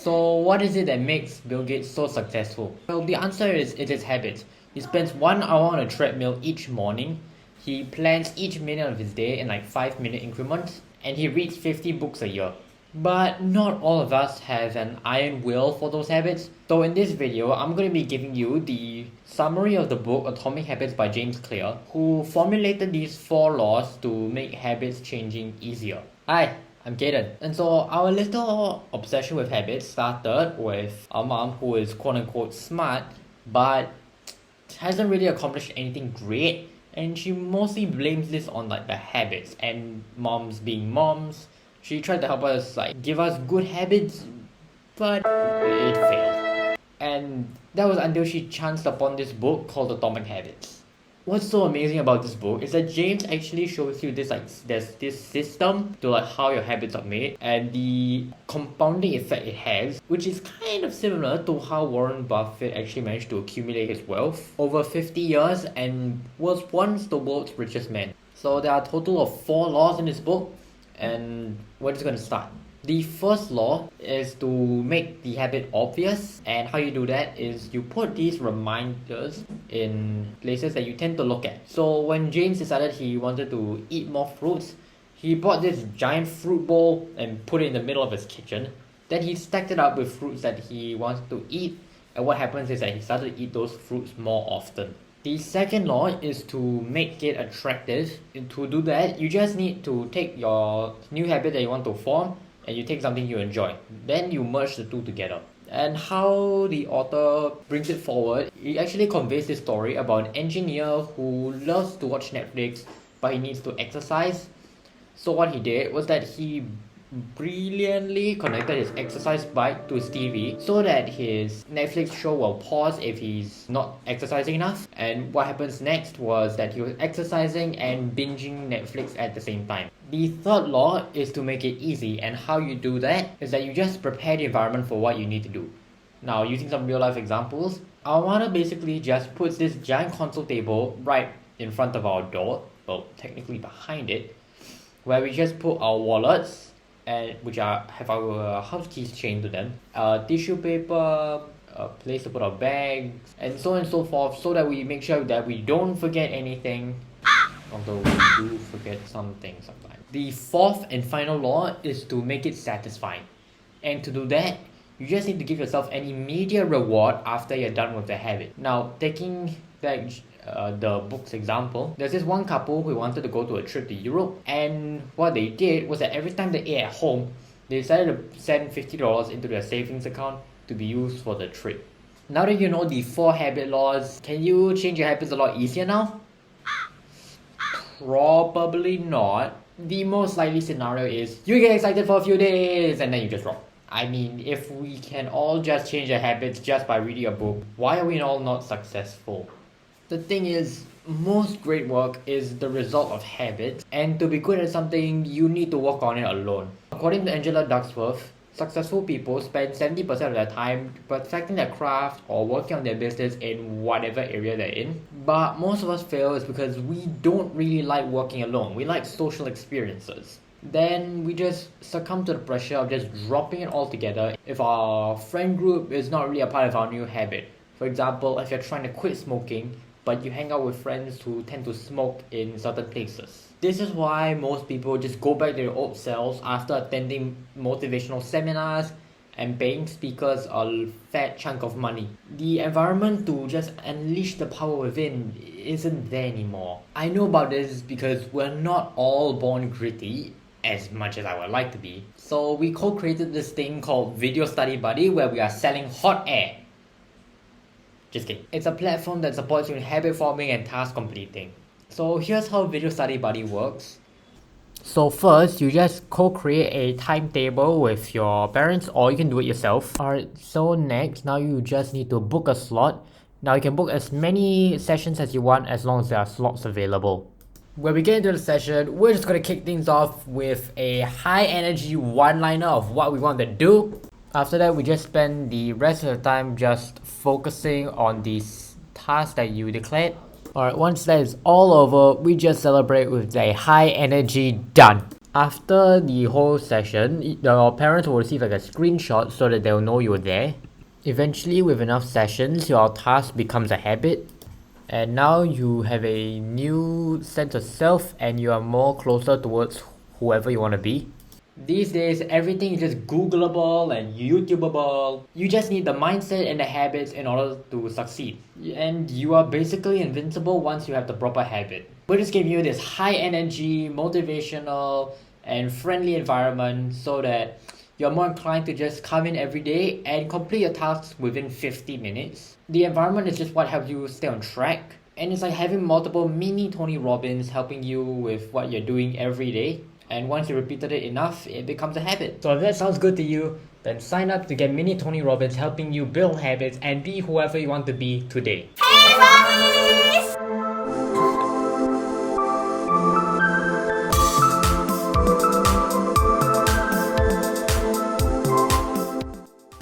So what is it that makes Bill Gates so successful? Well, the answer is it is habits. He spends 1 hour on a treadmill each morning. He plans each minute of his day in like 5-minute increments, and he reads 50 books a year. But not all of us have an iron will for those habits. So in this video, I'm going to be giving you the summary of the book Atomic Habits by James Clear, who formulated these 4 laws to make habits changing easier. Hi, I'm Kaden. And so our little obsession with habits started with our mom, who is quote unquote smart, but hasn't really accomplished anything great. And she mostly blames this on like the habits and moms being moms. She tried to help us like give us good habits, but it failed. And that was until she chanced upon this book called Atomic Habits. What's so amazing about this book is that James actually shows you this like there's this system to like how your habits are made and the compounding effect it has, which is kind of similar to how Warren Buffett actually managed to accumulate his wealth over 50 years and was once the world's richest man. So there are a total of 4 laws in this book, and we're just going to start. The first law is to make the habit obvious, and how you do that is you put these reminders in places that you tend to look at. So when James decided he wanted to eat more fruits, he bought this giant fruit bowl and put it in the middle of his kitchen. Then he stacked it up with fruits that he wanted to eat, and what happens is that he started to eat those fruits more often. The second law is to make it attractive. And to do that, you just need to take your new habit that you want to form and you take something you enjoy. Then you merge the two together. And how the author brings it forward, he actually conveys this story about an engineer who loves to watch Netflix but he needs to exercise. So what he did was that he brilliantly connected his exercise bike to his TV so that his Netflix show will pause if he's not exercising enough. And what happens next was that he was exercising and binging Netflix at the same time. The third law is to make it easy, and how you do that is that you just prepare the environment for what you need to do. Now, using some real life examples, our mother basically just puts this giant console table right in front of our door, well, technically behind it, where we just put our wallets, and which have our house keys chained to them, tissue paper, a place to put our bags, and so on and so forth, so that we make sure that we don't forget anything, although we do forget some things sometimes. The fourth and final law is to make it satisfying, and to do that, you just need to give yourself an immediate reward after you're done with the habit. Now, taking back the book's example, there's this one couple who wanted to go to a trip to Europe, and what they did was that every time they ate at home, they decided to send $50 into their savings account to be used for the trip. Now that you know the 4 habit laws, can you change your habits a lot easier now? Probably not. The most likely scenario is you get excited for a few days and then you just drop. I mean, if we can all just change our habits just by reading a book, why are we all not successful? The thing is, most great work is the result of habits, and to be good at something, you need to work on it alone. According to Angela Duckworth, successful people spend 70% of their time perfecting their craft or working on their business in whatever area they're in. But most of us fail is because we don't really like working alone. We like social experiences. Then we just succumb to the pressure of just dropping it all together if our friend group is not really a part of our new habit. For example, if you're trying to quit smoking, but you hang out with friends who tend to smoke in certain places. This is why most people just go back to their old selves after attending motivational seminars and paying speakers a fat chunk of money. The environment to just unleash the power within isn't there anymore. I know about this because we're not all born gritty, as much as I would like to be. So we co-created this thing called Video Study Buddy, where we are selling hot air. Just kidding. It's a platform that supports you in habit forming and task completing. So here's how Video Study Buddy works. So first, you just co-create a timetable with your parents, or you can do it yourself. Alright, so next, now you just need to book a slot. Now you can book as many sessions as you want as long as there are slots available. When we get into the session, we're just going to kick things off with a high energy one-liner of what we want to do. After that, we just spend the rest of the time just focusing on these tasks that you declared. Alright, once that is all over, we just celebrate with a high energy done. After the whole session, your parents will receive like a screenshot so that they'll know you're there. Eventually, with enough sessions, your task becomes a habit. And now you have a new sense of self and you are more closer towards whoever you want to be. These days, everything is just Googleable and YouTubeable. You just need the mindset and the habits in order to succeed. And you are basically invincible once you have the proper habit. We're just giving you this high energy, motivational, and friendly environment so that you're more inclined to just come in every day and complete your tasks within 50 minutes. The environment is just what helps you stay on track. And it's like having multiple mini Tony Robbins helping you with what you're doing every day. And once you repeated it enough, it becomes a habit. So if that sounds good to you, then sign up to get mini Tony Robbins helping you build habits and be whoever you want to be today. Hey, Robbins!